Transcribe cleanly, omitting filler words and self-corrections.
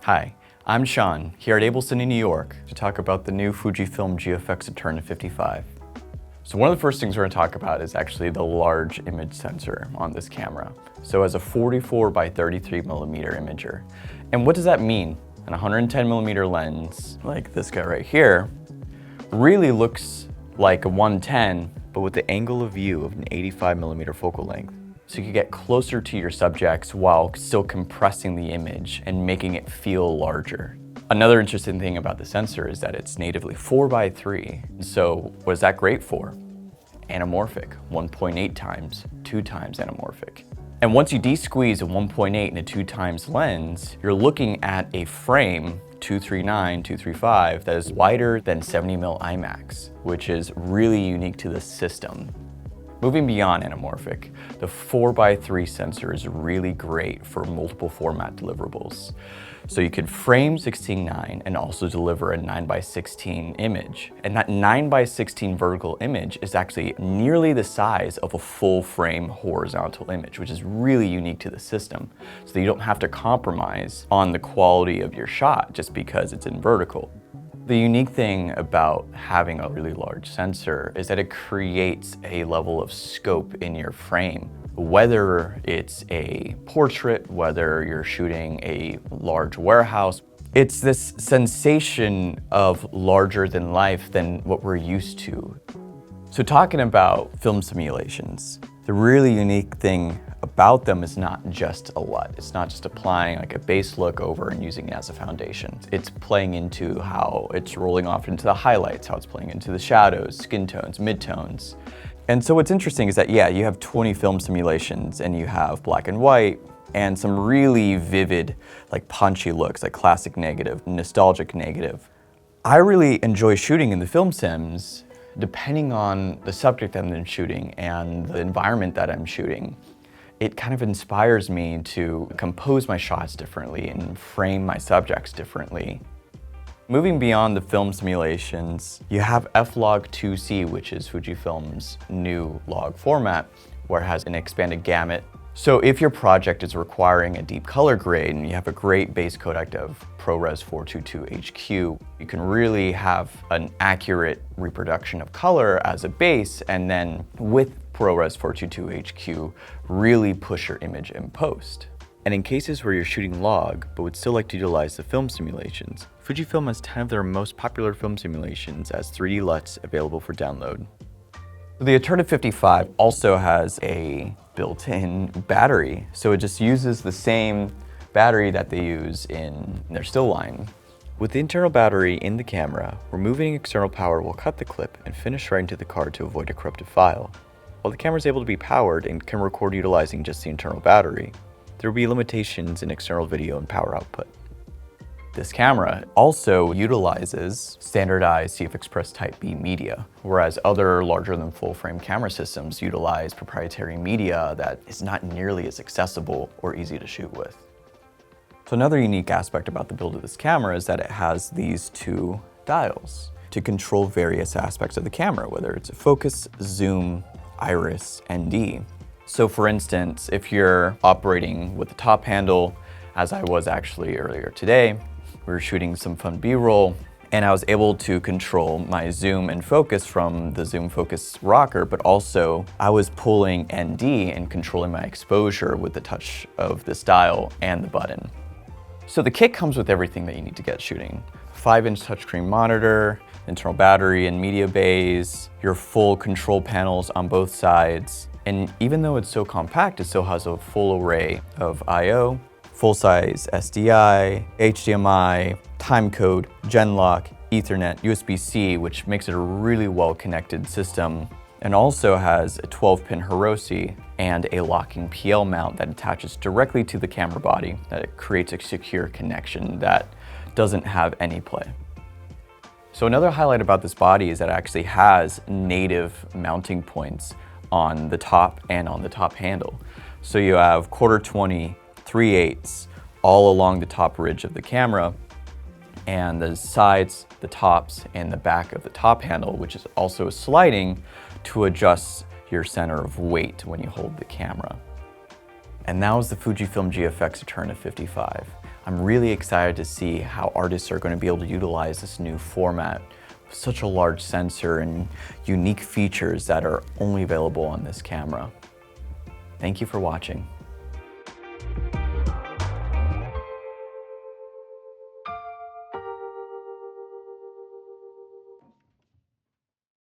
Hi, I'm Sean, here at AbelCine in New York to talk about the new Fujifilm GFX ETERNA 55. So one of the first things we're going to talk about is actually the large image sensor on this camera. So as a 44 by 33 millimeter imager. And what does that mean? An 110 millimeter lens, like this guy right here, really looks like a 110, but with the angle of view of an 85 millimeter focal length. So you can get closer to your subjects while still compressing the image and making it feel larger. Another interesting thing about the sensor is that it's natively 4:3. So what is that great for? Anamorphic, 1.8 times, 2 times anamorphic. And once you de-squeeze a 1.8 and a 2 times lens, you're looking at a frame 239, 235 that is wider than 70mm IMAX, which is really unique to the system. Moving beyond anamorphic, the 4:3 sensor is really great for multiple format deliverables. So you could frame 16:9 and also deliver a 9:16 image. And that 9:16 vertical image is actually nearly the size of a full frame horizontal image, which is really unique to the system. So you don't have to compromise on the quality of your shot just because it's in vertical. The unique thing about having a really large sensor is that it creates a level of scope in your frame. Whether it's a portrait, whether you're shooting a large warehouse, it's this sensation of larger than life than what we're used to. So talking about film simulations, the really unique thing about them is not just a LUT. It's not just applying like a base look over and using it as a foundation. It's playing into how it's rolling off into the highlights, how it's playing into the shadows, skin tones, midtones. And so what's interesting is that, yeah, you have 20 film simulations and you have black and white and some really vivid, like punchy looks, like classic negative, nostalgic negative. I really enjoy shooting in the film sims depending on the subject that I'm shooting and the environment that I'm shooting. It kind of inspires me to compose my shots differently and frame my subjects differently. Moving beyond the film simulations, you have F-Log2C, which is Fujifilm's new log format, where it has an expanded gamut. So if your project is requiring a deep color grade and you have a great base codec of ProRes 422 HQ, you can really have an accurate reproduction of color as a base, and then with ProRes 422 HQ, really push your image in post. And in cases where you're shooting log, but would still like to utilize the film simulations, Fujifilm has 10 of their most popular film simulations as 3D LUTs available for download. The ETERNA 55 also has a built-in battery, so it just uses the same battery that they use in their still line. With the internal battery in the camera, removing external power will cut the clip and finish right into the card to avoid a corrupted file. While the camera is able to be powered and can record utilizing just the internal battery, there will be limitations in external video and power output. This camera also utilizes standardized CF Express Type B media, whereas other larger than full frame camera systems utilize proprietary media that is not nearly as accessible or easy to shoot with. So another unique aspect about the build of this camera is that it has these two dials to control various aspects of the camera, whether it's a focus, zoom, iris, ND. So for instance, if you're operating with the top handle, as I was actually earlier today, we were shooting some fun B-roll, and I was able to control my zoom and focus from the zoom focus rocker, but also I was pulling ND and controlling my exposure with the touch of this dial and the button. So the kit comes with everything that you need to get shooting. 5-inch touchscreen monitor, internal battery and media bays, your full control panels on both sides. And even though it's so compact, it still has a full array of I/O, full-size SDI, HDMI, timecode, Genlock, Ethernet, USB-C, which makes it a really well-connected system, and also has a 12-pin Hiroshi and a locking PL mount that attaches directly to the camera body, that creates a secure connection that doesn't have any play. So another highlight about this body is that it actually has native mounting points on the top and on the top handle. So you have 1/4-20, 3/8 all along the top ridge of the camera, and the sides, the tops, and the back of the top handle, which is also sliding to adjust your center of weight when you hold the camera. And that was the Fujifilm GFX ETERNA 55. I'm really excited to see how artists are going to be able to utilize this new format with such a large sensor and unique features that are only available on this camera. Thank you for watching.